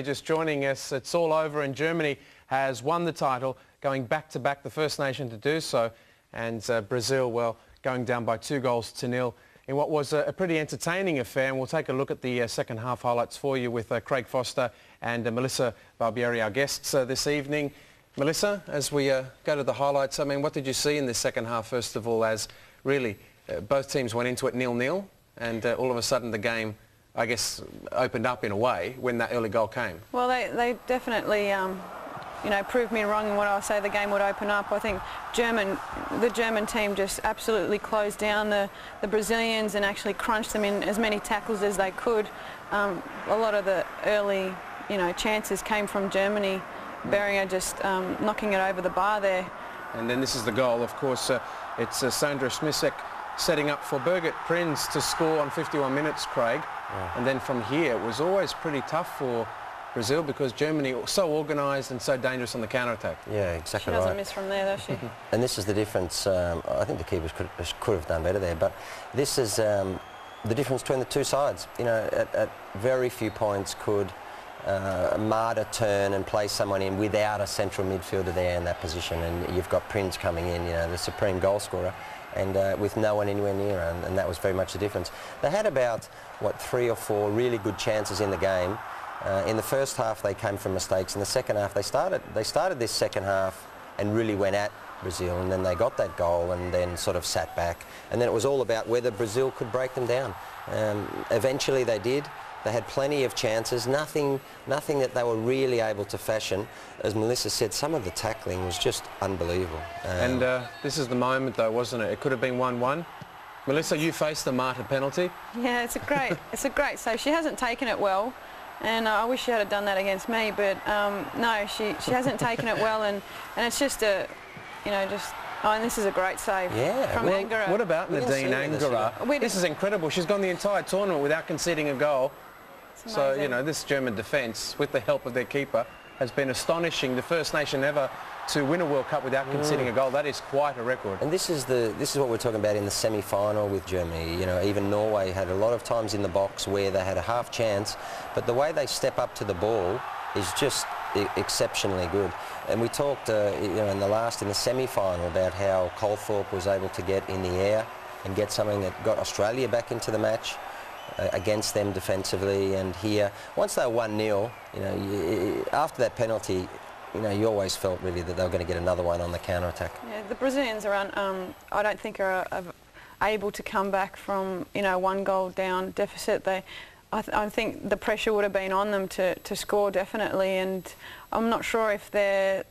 Just joining us, it's all over and Germany has won the title, going back-to-back, the first nation to do so, and Brazil, well, going down by 2-0 in what was a pretty entertaining affair. And we'll take a look at the second half highlights for you with Craig Foster and Melissa Barbieri, our guests this evening. Melissa, as we go to the highlights, I mean, what did you see in this second half, first of all, as really both teams went into it 0-0 and all of a sudden the game, I guess, opened up in a way when that early goal came? Well, they definitely, proved me wrong when I say the game would open up. I think the German team just absolutely closed down the Brazilians and actually crunched them in as many tackles as they could. A lot of the early, chances came from Germany. Beringer just knocking it over the bar there. And then this is the goal, of course. It's Sandra Smisek setting up for Birgit Prinz to score on 51 minutes, Craig. Yeah. And then from here, it was always pretty tough for Brazil because Germany was so organised and so dangerous on the counter-attack. Yeah, exactly right. She doesn't miss from there, does she? And this is the difference. I think the keepers could have done better there, but this is the difference between the two sides. At very few points could Marta turn and play someone in without a central midfielder there in that position, and you've got Prinz coming in, the supreme goal scorer, and with no one anywhere near her, and that was very much the difference. They had about, 3 or 4 really good chances in the game. In the first half they came from mistakes. In the second half they started this second half and really went at Brazil, and then they got that goal and then sort of sat back, and then it was all about whether Brazil could break them down. Eventually they did. They had plenty of chances, nothing that they were really able to fashion. As Melissa said, some of the tackling was just unbelievable. And this is the moment, though, wasn't it? It could have been 1-1. Melissa, you faced the Marta penalty. Yeah, it's a great save. She hasn't taken it well, and I wish she had done that against me, but no, she hasn't taken it well, and it's just a, Oh, and this is a great save from Angara. What about Nadine Angara? This is incredible. She's gone the entire tournament without conceding a goal. So, this German defence, with the help of their keeper, has been astonishing. The first nation ever to win a World Cup without conceding a goal. That is quite a record. And this is what we're talking about in the semi-final with Germany. Even Norway had a lot of times in the box where they had a half chance, but the way they step up to the ball is just exceptionally good. And we talked, in the semi-final about how Colthorpe was able to get in the air and get something that got Australia back into the match against them defensively. And here, once they were 1-0, after that penalty, you always felt really that they were going to get another one on the counter-attack. Yeah, the Brazilians I don't think are able to come back from, 1 goal down deficit. I think the pressure would have been on them to score definitely, and I'm not sure if the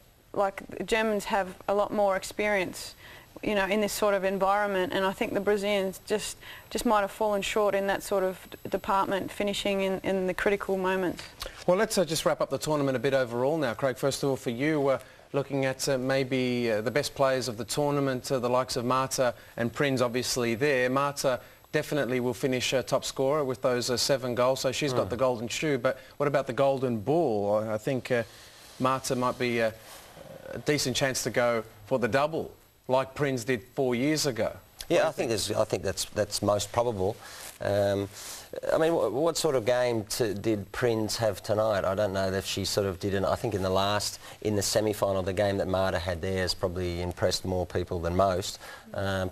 Germans have a lot more experience, in this sort of environment, and I think the Brazilians just might have fallen short in that sort of department, finishing in the critical moments. Well, let's just wrap up the tournament a bit overall now, Craig. First of all, for you, looking at maybe the best players of the tournament, the likes of Marta and Prinz obviously there. Marta definitely will finish top scorer with those 7 goals, so she's got the golden shoe. But what about the golden ball? I think Marta might be a decent chance to go for the double, like Prinz did 4 years ago. Yeah, I think that's most probable. I mean, what sort of game did Prinz have tonight? I don't know if she sort of did. I think in the semi-final, the game that Marta had there has probably impressed more people than most.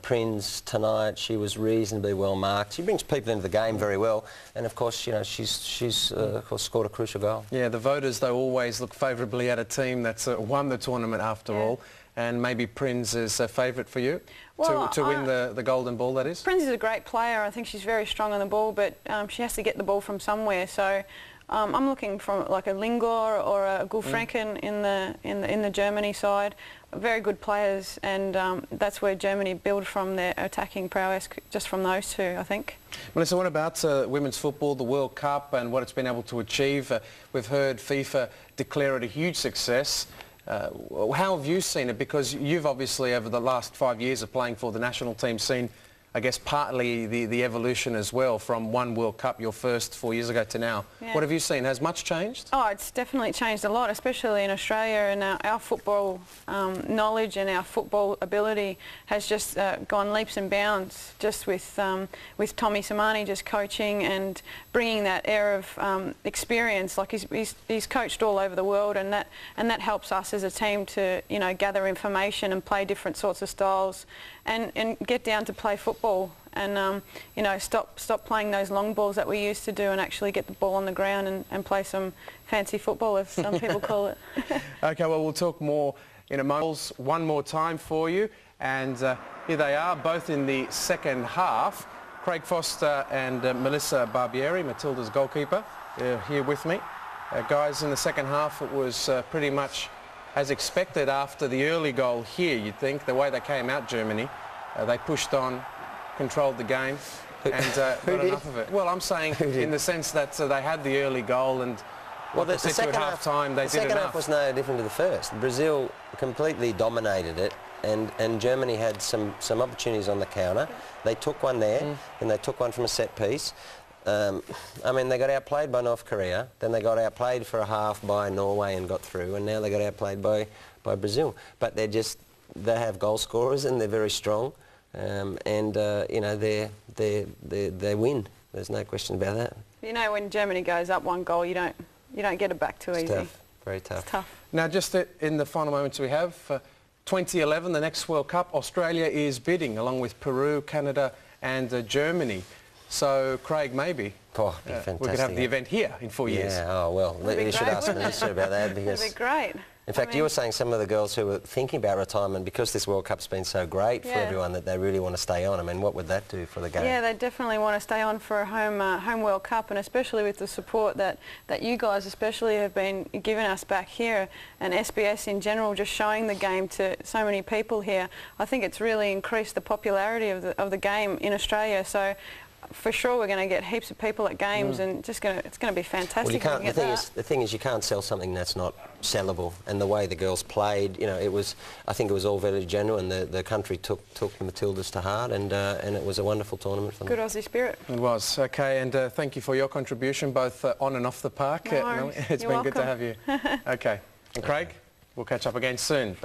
Prinz tonight, she was reasonably well marked. She brings people into the game very well, and of course, she's of course scored a crucial goal. Yeah, the voters though always look favourably at a team that's won the tournament after all. And maybe Prinz is a favourite for you to win the golden ball, that is? Prinz is a great player. I think she's very strong on the ball, but she has to get the ball from somewhere. So I'm looking from like a Lingor or a Gulfranken in the Germany side. Very good players, and that's where Germany build from their attacking prowess, just from those two, I think. Melissa, what about women's football, the World Cup, and what it's been able to achieve? We've heard FIFA declare it a huge success. How have you seen it? Because you've obviously, over the last 5 years of playing for the national team, seen I guess partly the evolution as well from one World Cup, your first 4 years ago, to now. Yeah. What have you seen? Has much changed? Oh, it's definitely changed a lot, especially in Australia, and our football knowledge and our football ability has just gone leaps and bounds just with Tommy Samani just coaching and bringing that air of experience. Like he's coached all over the world, and that helps us as a team to, you know, gather information and play different sorts of styles and get down to play football and you know, stop playing those long balls that we used to do and actually get the ball on the ground and play some fancy football, as some people call it. Okay, well, we'll talk more in a moment. One more time for you, and here they are, both in the second half. Craig Foster and Melissa Barbieri, Matilda's goalkeeper, here with me. Guys, in the second half it was pretty much as expected after the early goal here, you'd think, the way they came out, Germany. They pushed on, controlled the game, and got enough of it. Well, I'm saying in the sense that they had the early goal, and well, the second half time they did enough. The second half was no different to the first. Brazil completely dominated it, and Germany had some opportunities on the counter. They took one there, and they took one from a set piece. I mean, they got outplayed by North Korea, then they got outplayed for a half by Norway and got through, and now they got outplayed by Brazil. But they have goal scorers and they're very strong, and you know, they win. There's no question about that. You know, when Germany goes up one goal, you don't get it back too easy. Tough, very tough. It's tough. Now, just in the final moments we have, 2011, the next World Cup, Australia is bidding along with Peru, Canada and Germany. So, Craig, maybe oh, fantastic. We could have the event here in 4 years. Yeah, oh well, you should ask Melissa about that, because That'd be great. In fact, you were saying some of the girls who were thinking about retirement, because this World Cup's been so great for everyone, that they really want to stay on. I mean, what would that do for the game? Yeah, they definitely want to stay on for a home World Cup, and especially with the support that you guys especially have been giving us back here, and SBS in general, just showing the game to so many people here. I think it's really increased the popularity of the game in Australia. So for sure we're going to get heaps of people at games, and it's going to be fantastic. Well, you can't, the thing is you can't sell something that's not sellable, and the way the girls played, you know, I think it was all very genuine. The country took the Matildas to heart, and it was a wonderful tournament for them. Good Aussie spirit. It was. Okay, and thank you for your contribution, both on and off the park. No worries. It's You're been good to welcome. have you. Okay, and Craig, we'll catch up again soon.